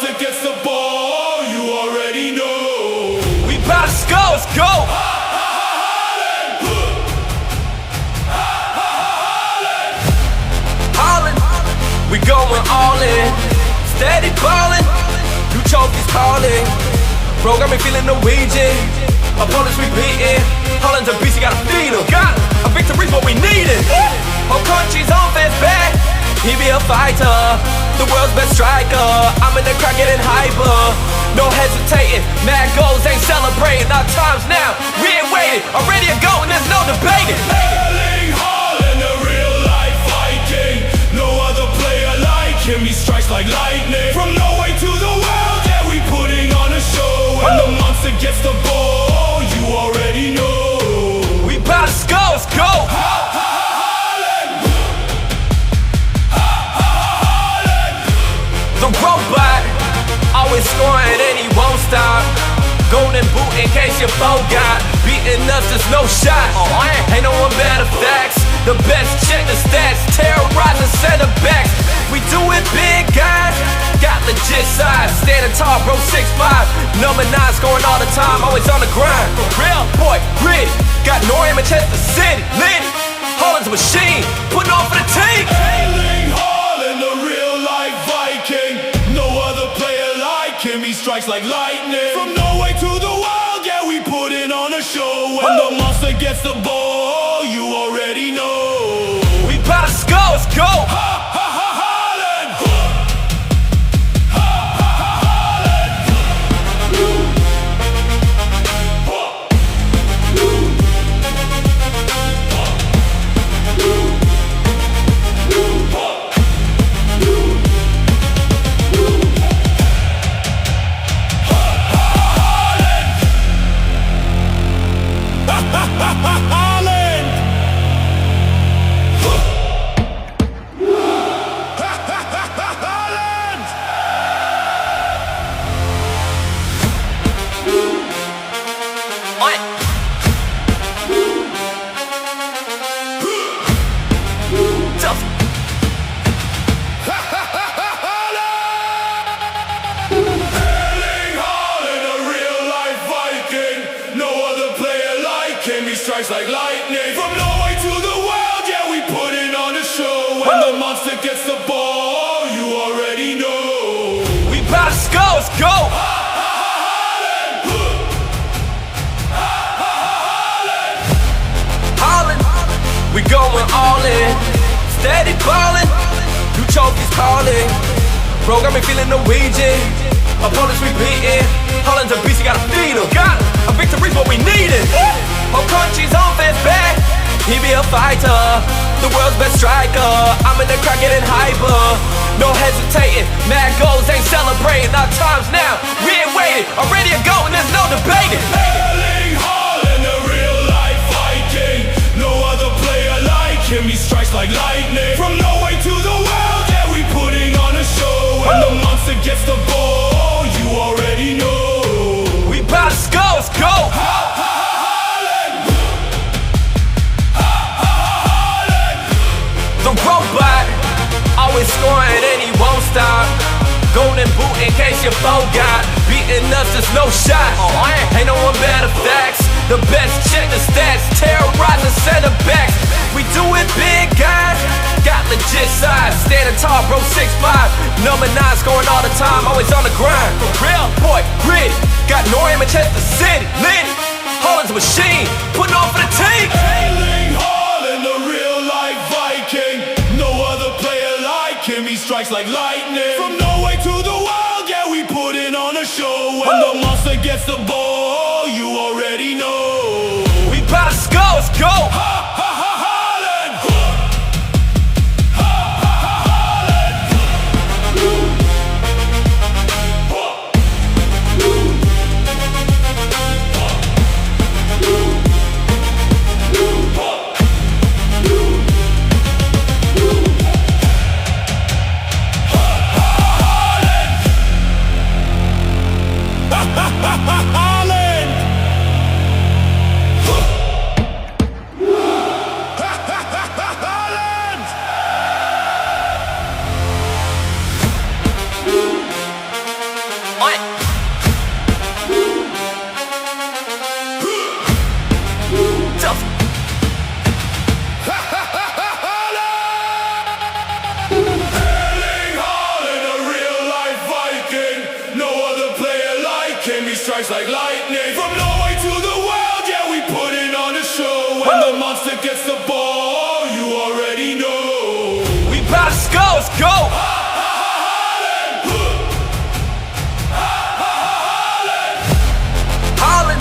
monster gets the ball, you already know. We bout to score, let's go! Haaland, we going all in. Steady ballin', new trophies calling. Bro got me feeling Norwegian. Opponents we beatin'. Haaland's a beast, you gotta feed him. Got him, a victory's what we needed. Whole country's on his back. He be a fighter, the world's best striker. I'm in the crowd getting hyper. No hesitating, mad goals ain't celebrating. Our time's now, we ain't waiting. I'm ready to go and there's no debating. Erling Haaland, a real life Viking. No other player like him, he strikes like lightning. From Norway to the world, yeah, we putting on a show. When the monster gets the ball, you already know. We bout to score, let's go! The robot, always scoring and he won't stop. Golden boot in case you forgot. Beating us, there's no shot. Ain't no one better facts. The best, check the stats. Terrorizing center backs. We do it big, guys. Got legit size. Standing tall, bro, 6'5". Number 9, scoring all the time. Always on the grind. Real boy, gritty. Got Norway, Manchester City. Lit. Haaland's a machine. Putting on for the team. Erling Haaland, a real life Viking. No other player like him, he strikes like lightning. From Norway to the world, yeah, we putting on a show. When the monster gets the ball, you already know. We bout to score, let's go! Like lightning. From Norway to the world, yeah, we putting on a show. When the monster gets the ball, you already know. We bout to score, let's go! Haaland, we going all in. Steady ballin', new trophies calling. Bro got me feeling Norwegian. Opponents we beatin'. Haaland's a beast, you gotta feed him. Got him, a victory's what we needed. Whole country's on his back. He be a fighter, the world's best striker. I'm in the crowd getting hyper. No hesitating, mad goals ain't celebrating. Our time's now, we ain't waiting. I'm ready to go and there's no debating. Erling Haaland, a real life Viking. No other player like him, he strikes like lightning. From Norway to the world, yeah, we putting on a show. When the monster gets the ball, you already know. We bout to score, let's go! The robot, always scoring and he won't stop. Golden boot in case you forgot. Beating us, there's no shot. Ain't no one better facts. The best, check the stats. Terrorizing center backs. We do it big, guys. Got legit size. Standing tall, bro, 6'5". Number 9, scoring all the time. Always on the grind. Real boy, gritty. Got Norway, Manchester City. Lit. Haaland's a machine. Putting on for the team. Erling Haaland, a real life Viking. No other player like him, he strikes like lightning. From Norway to the world, yeah, we putting on a show. When the monster gets the ball, you already know. We bout to score, let's go! Haaland! strikes like lightning. From Norway to the world, yeah, we put it on a show. When the monster gets the ball, you already know. We bout to score, let's go! Haaland,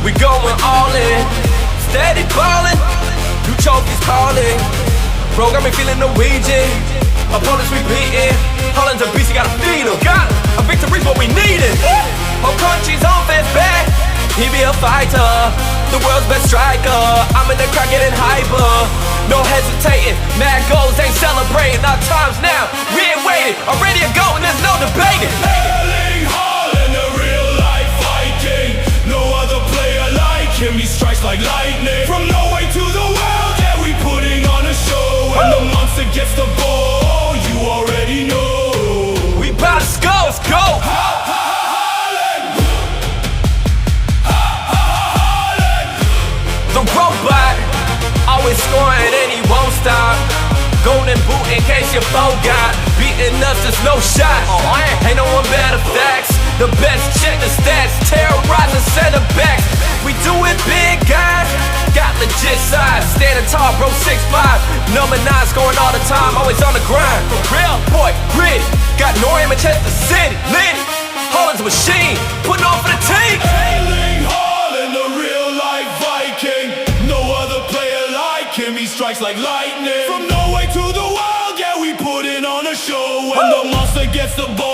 we going all in. Steady ballin', new trophies calling. Program me feeling Norwegian. Opponents we beatin'. Haaland's a beast, you gotta feed him. Got a victory's what we needed. Whole country's on fans back. He be a fighter, the world's best striker. I'm in the crowd getting hyper. No hesitating, mad goals ain't celebrating. Our time's now, we ain't waiting. I'm ready to go and there's no debating. Erling Haaland, a real life Viking. No other player like him, he strikes like lightning. From Norway to the world, yeah, we putting on a show. When the monster gets the ball, you already know. We bout to score, let's go! The robot, always scoring and he won't stop. Golden boot in case your foe got beating us, there's no shot. Ain't no one better facts. The best, check the stats. Terrorizing center backs. We do it big, guys. Got legit size. Standing tall, bro, 6'5". Number 9, scoring all the time. Always on the grind. For real, boy, gritty. Got Norway, Manchester City. Lit. Haaland's a machine. Putting on for the team. Erling Haaland, a real life Viking. No other player like him, he strikes like lightning. From Norway to the world, yeah, we put it on a show. When the monster gets the ball,